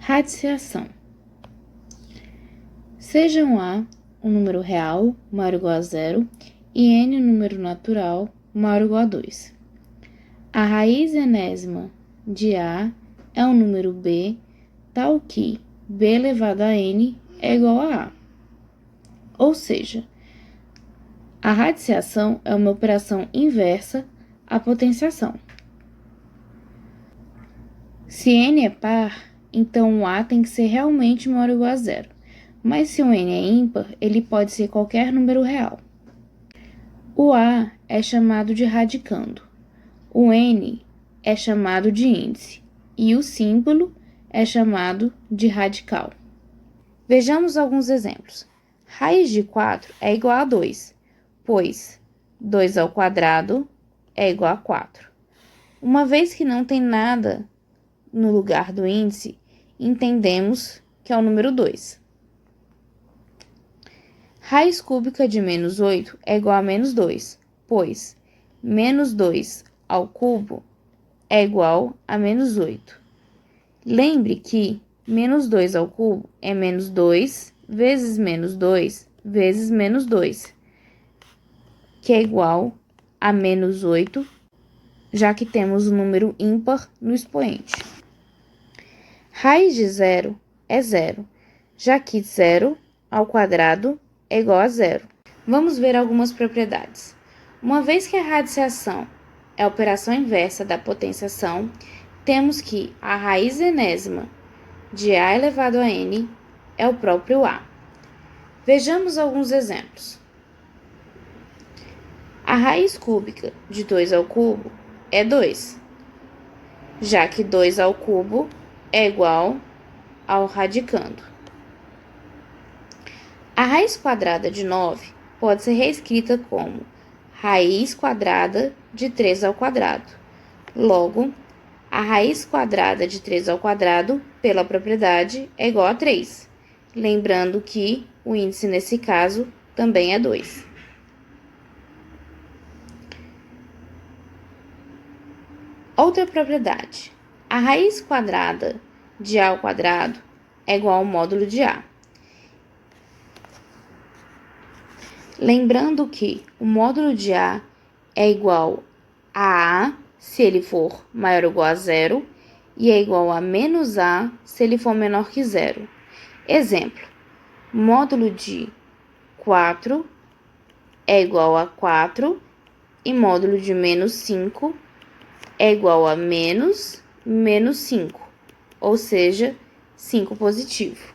Radiciação. Sejam A um número real maior ou igual a zero e N um número natural maior ou igual a 2. A raiz enésima de A é um número B, tal que B elevado a N é igual a A. Ou seja, a radiciação é uma operação inversa à potenciação. Se N é par, então o A tem que ser realmente maior ou igual a zero. Mas se o N é ímpar, ele pode ser qualquer número real. O A é chamado de radicando, o N é chamado de índice e o símbolo é chamado de radical. Vejamos alguns exemplos. Raiz de 4 é igual a 2, pois 2 ao quadrado é igual a 4. Uma vez que não tem nada no lugar do índice, entendemos que é o número 2. Raiz cúbica de menos 8 é igual a menos 2, pois menos 2 ao cubo é igual a menos 8. Lembre que menos 2 ao cubo é menos 2 vezes menos 2 vezes menos 2, que é igual a menos 8, já que temos o número ímpar no expoente. Raiz de zero é zero, já que zero ao quadrado é igual a zero. Vamos ver algumas propriedades. Uma vez que a radiciação é a operação inversa da potenciação, temos que a raiz enésima de A elevado a N é o próprio A. Vejamos alguns exemplos. A raiz cúbica de 2 ao cubo é 2, já que 2 ao cubo é igual ao radicando. A raiz quadrada de 9 pode ser reescrita como raiz quadrada de 3 ao quadrado. Logo, a raiz quadrada de 3 ao quadrado, pela propriedade, é igual a 3. Lembrando que o índice, nesse caso, também é 2. Outra propriedade. A raiz quadrada de A ao quadrado é igual ao módulo de A. Lembrando que o módulo de A é igual a A se ele for maior ou igual a zero e é igual a menos A se ele for menor que zero. Exemplo, módulo de 4 é igual a 4 e módulo de menos 5 é igual a menos 5, ou seja, 5 positivo.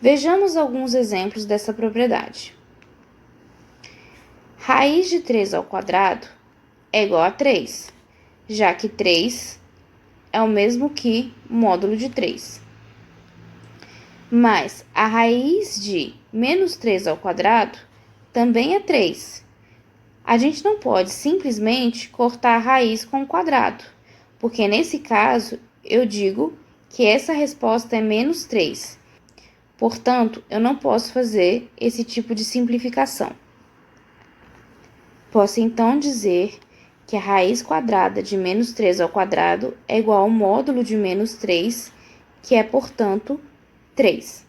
Vejamos alguns exemplos dessa propriedade. Raiz de 3 ao quadrado é igual a 3, já que 3 é o mesmo que módulo de 3. Mas a raiz de menos 3 ao quadrado também é 3. A gente não pode simplesmente cortar a raiz com o quadrado, porque nesse caso eu digo que essa resposta é menos 3. Portanto, eu não posso fazer esse tipo de simplificação. Posso então dizer que a raiz quadrada de menos 3 ao quadrado é igual ao módulo de menos 3, que é, portanto, 3.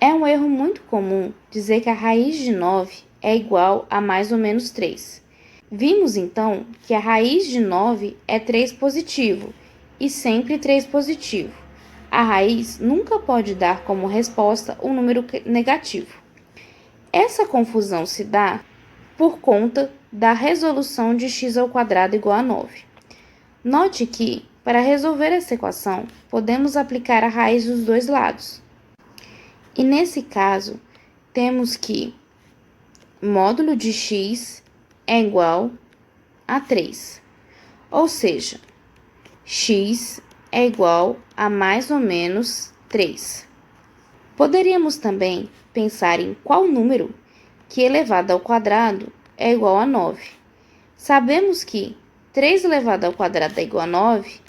É um erro muito comum dizer que a raiz de 9 é igual a mais ou menos 3. Vimos, então, que a raiz de 9 é 3 positivo e sempre 3 positivo. A raiz nunca pode dar como resposta um número negativo. Essa confusão se dá por conta da resolução de x ao quadrado igual a 9. Note que, para resolver essa equação, podemos aplicar a raiz dos dois lados. E nesse caso, temos que módulo de x é igual a 3. Ou seja, x é igual a mais ou menos 3. Poderíamos também pensar em qual número que elevado ao quadrado é igual a 9. Sabemos que 3 elevado ao quadrado é igual a 9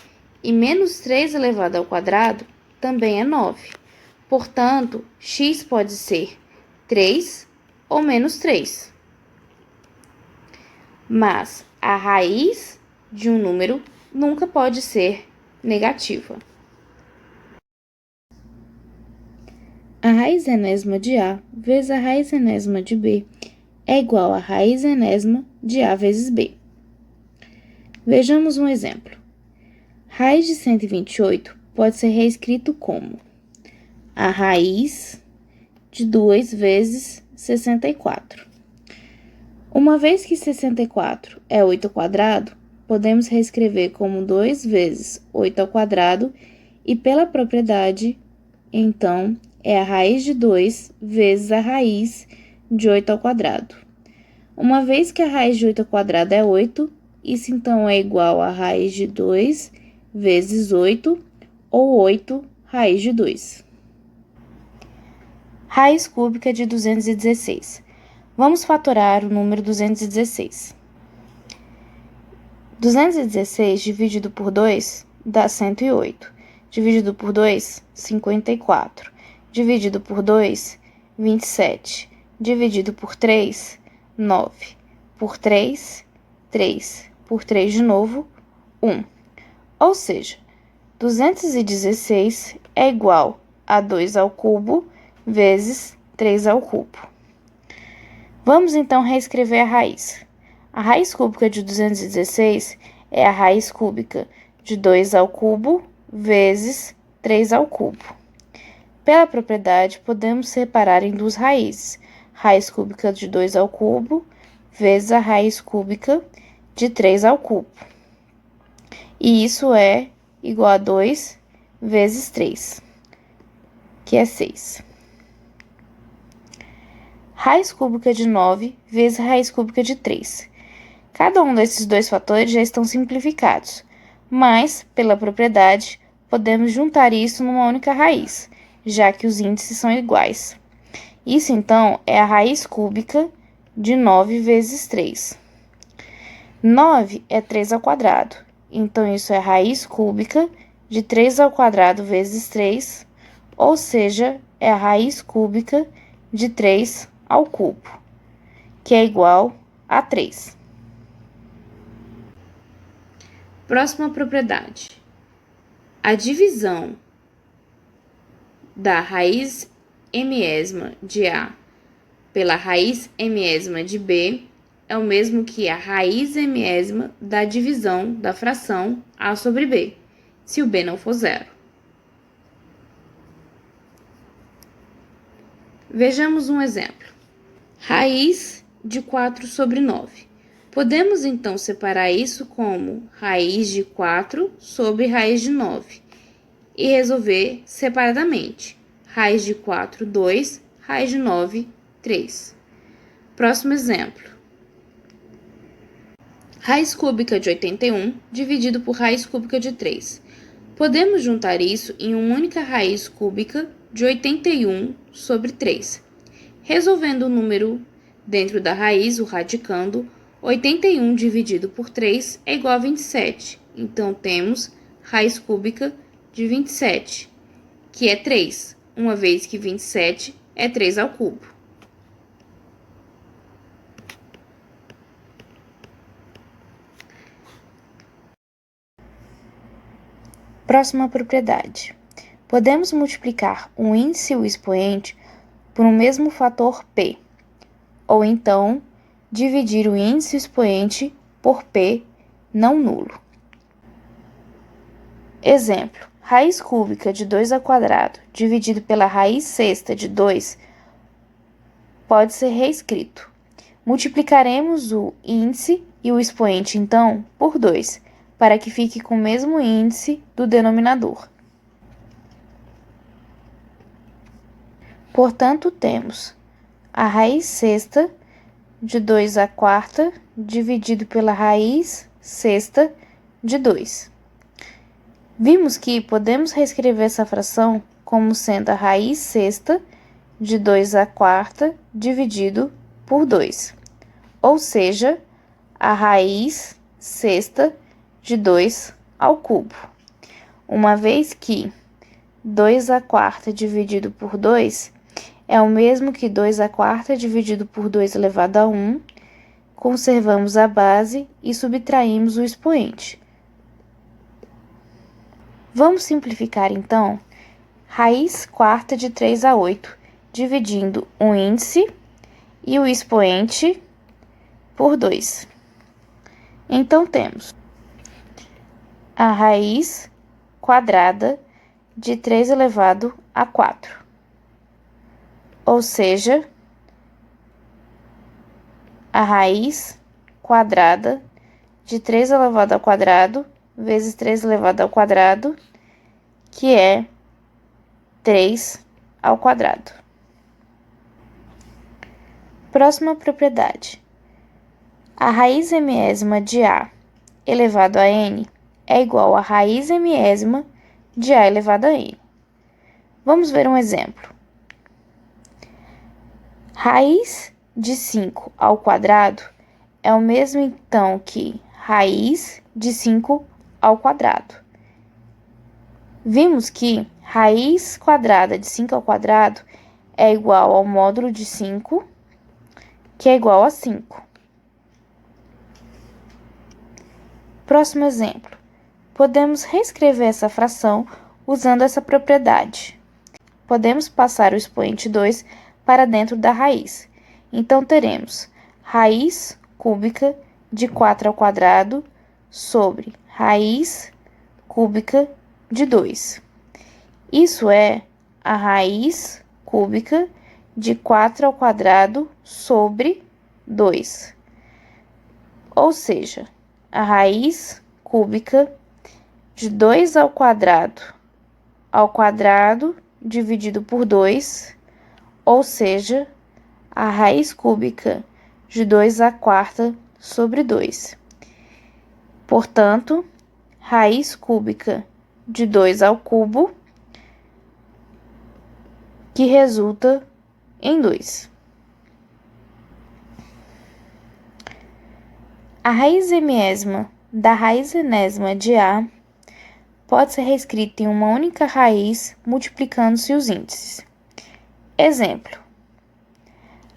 e menos 3 elevado ao quadrado também é 9. Portanto, x pode ser 3 ou menos 3. Mas a raiz de um número nunca pode ser negativa. A raiz enésima de A vezes a raiz enésima de B é igual à raiz enésima de A vezes B. Vejamos um exemplo. Raiz de 128 pode ser reescrito como a raiz de 2 vezes 64. Uma vez que 64 é 8 ao quadrado, podemos reescrever como 2 vezes 8 ao quadrado e, pela propriedade, então, é a raiz de 2 vezes a raiz de 8 ao quadrado. Uma vez que a raiz de 8 ao quadrado é 8, isso então é igual a raiz de 2 vezes 8, ou 8 raiz de 2. Raiz cúbica de 216. Vamos fatorar o número 216. 216 dividido por 2 dá 108. Dividido por 2, 54. Dividido por 2, 27. Dividido por 3, 9. Por 3, 3. Por 3 de novo, 1. Ou seja, 216 é igual a 2 ao cubo vezes 3 ao cubo. Vamos então reescrever a raiz. A raiz cúbica de 216 é a raiz cúbica de 2 ao cubo vezes 3 ao cubo. Pela propriedade, podemos separar em duas raízes. Raiz cúbica de 2 ao cubo vezes a raiz cúbica de 3 ao cubo. E isso é igual a 2 vezes 3, que é 6. Raiz cúbica de 9 vezes a raiz cúbica de 3. Cada um desses dois fatores já estão simplificados, mas, pela propriedade, podemos juntar isso numa única raiz, já que os índices são iguais. Isso, então, é a raiz cúbica de 9 vezes 3. 9 é 3 ao quadrado, então isso é a raiz cúbica de 3 ao quadrado vezes 3, ou seja, é a raiz cúbica de 3 ao cubo, que é igual a 3. Próxima propriedade. A divisão da raiz mésima de A pela raiz mésima de B é o mesmo que a raiz mésima da divisão da fração A sobre B, se o B não for zero. Vejamos um exemplo. Raiz de 4 sobre 9. Podemos, então, separar isso como raiz de 4 sobre raiz de 9 e resolver separadamente. Raiz de 4, 2, raiz de 9, 3. Próximo exemplo. Raiz cúbica de 81 dividido por raiz cúbica de 3. Podemos juntar isso em uma única raiz cúbica de 81 sobre 3. Resolvendo o número dentro da raiz, o radicando, 81 dividido por 3 é igual a 27. Então, temos raiz cúbica de 27, que é 3, uma vez que 27 é 3 ao cubo. Próxima propriedade. Podemos multiplicar o índice e o expoente por um mesmo fator P, ou então dividir o índice e o expoente por P não nulo. Exemplo, raiz cúbica de 2 ao quadrado dividido pela raiz sexta de 2 pode ser reescrito. Multiplicaremos o índice e o expoente, então, por 2, para que fique com o mesmo índice do denominador. Portanto, temos a raiz sexta de 2 à quarta dividido pela raiz sexta de 2. Vimos que podemos reescrever essa fração como sendo a raiz sexta de 2 à quarta dividido por 2, ou seja, a raiz sexta de 2 ao cubo. Uma vez que 2 à quarta dividido por 2 é o mesmo que 2 à quarta dividido por 2 elevado a 1, conservamos a base e subtraímos o expoente. Vamos simplificar, então, raiz quarta de 3 a 8, dividindo o índice e o expoente por 2. Então, temos a raiz quadrada de 3 elevado a 4, ou seja, a raiz quadrada de 3 elevado ao quadrado vezes 3 elevado ao quadrado, que é 3 ao quadrado. Próxima propriedade. A raiz mésima de A elevado a N é igual a raiz mésima de A elevado a N. Vamos ver um exemplo. Raiz de 5 ao quadrado é o mesmo, então, que raiz de 5 ao quadrado. Vimos que raiz quadrada de 5 ao quadrado é igual ao módulo de 5, que é igual a 5. Próximo exemplo. Podemos reescrever essa fração usando essa propriedade. Podemos passar o expoente 2 para dentro da raiz. Então, teremos raiz cúbica de 4 ao quadrado sobre raiz cúbica de 2. Isso é a raiz cúbica de 4 ao quadrado sobre 2. Ou seja, a raiz cúbica de 2 ao quadrado dividido por 2, ou seja, a raiz cúbica de 2 à quarta sobre 2. Portanto, raiz cúbica de 2 ao cubo, que resulta em 2. A raiz mésima da raiz enésima de A pode ser reescrita em uma única raiz, multiplicando-se os índices. Exemplo.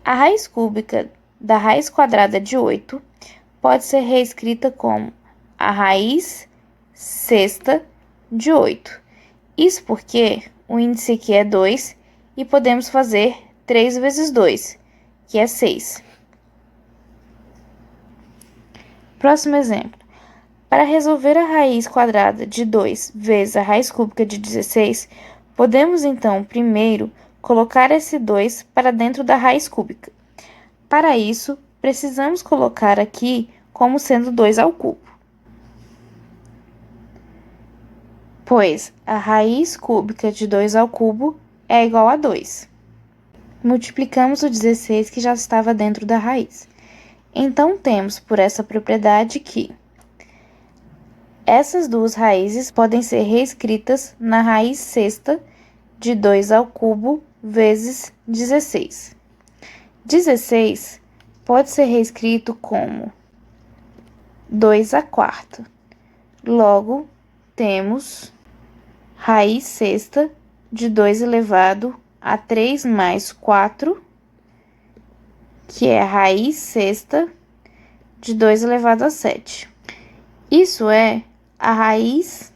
A raiz cúbica da raiz quadrada de 8 pode ser reescrita como a raiz sexta de 8. Isso porque o índice aqui é 2 e podemos fazer 3 vezes 2, que é 6. Próximo exemplo. Para resolver a raiz quadrada de 2 vezes a raiz cúbica de 16, podemos, então, primeiro colocar esse 2 para dentro da raiz cúbica. Para isso, precisamos colocar aqui como sendo 2 ao cubo, pois a raiz cúbica de 2 ao cubo é igual a 2. Multiplicamos o 16 que já estava dentro da raiz. Então, temos por essa propriedade que essas duas raízes podem ser reescritas na raiz sexta de 2 ao cubo vezes 16. 16 pode ser reescrito como 2 à quarta. Logo, temos raiz sexta de 2 elevado a 3 mais 4, que é raiz sexta de 2 elevado a 7. Isso é a raiz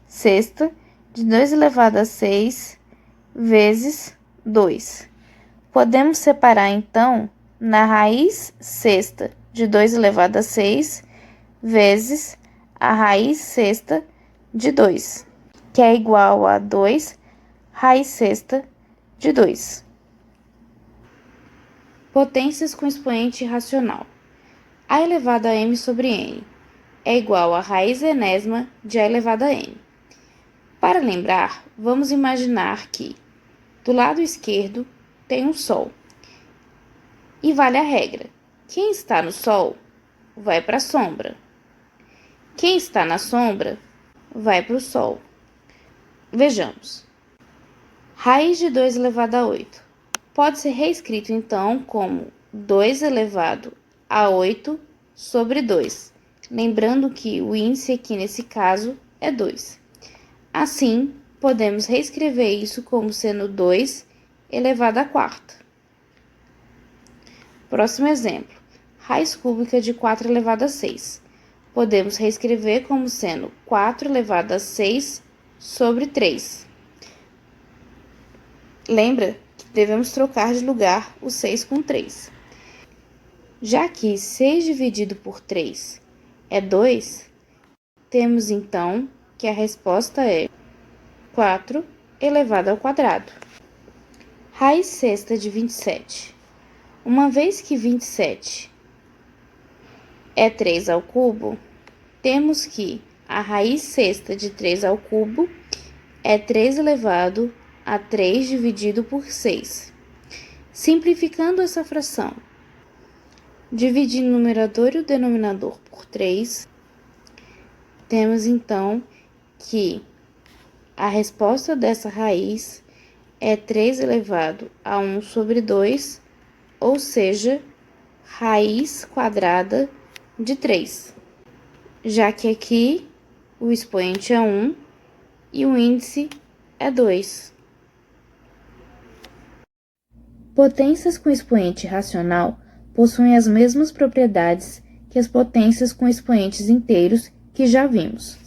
sexta de 2 elevado a 6 vezes 2. Podemos separar, então, na raiz sexta de 2 elevado a 6 vezes a raiz sexta de 2, que é igual a 2 raiz sexta de 2. Potências com expoente racional. A elevado a m sobre n é igual a raiz enésima de A elevado a n. Para lembrar, vamos imaginar que, do lado esquerdo, tem um Sol. E vale a regra: quem está no Sol vai para a sombra. Quem está na sombra vai para o Sol. Vejamos. Raiz de 2 elevado a 8 pode ser reescrito, então, como 2 elevado a 8 sobre 2. Lembrando que o índice aqui nesse caso é 2. Assim, podemos reescrever isso como sendo 2 elevado à quarta. Próximo exemplo. Raiz cúbica de 4 elevado a 6. Podemos reescrever como sendo 4 elevado a 6 sobre 3. Lembra que devemos trocar de lugar o 6 com 3. Já que 6 dividido por 3 é 2, temos então que a resposta é 4 elevado ao quadrado. Raiz sexta de 27. Uma vez que 27 é 3 ao cubo, temos que a raiz sexta de 3 ao cubo é 3 elevado a 3 dividido por 6. Simplificando essa fração, dividindo o numerador e o denominador por 3, temos então que a resposta dessa raiz é 3 elevado a 1 sobre 2, ou seja, raiz quadrada de 3. Já que aqui o expoente é 1 e o índice é 2. Potências com expoente racional possuem as mesmas propriedades que as potências com expoentes inteiros que já vimos.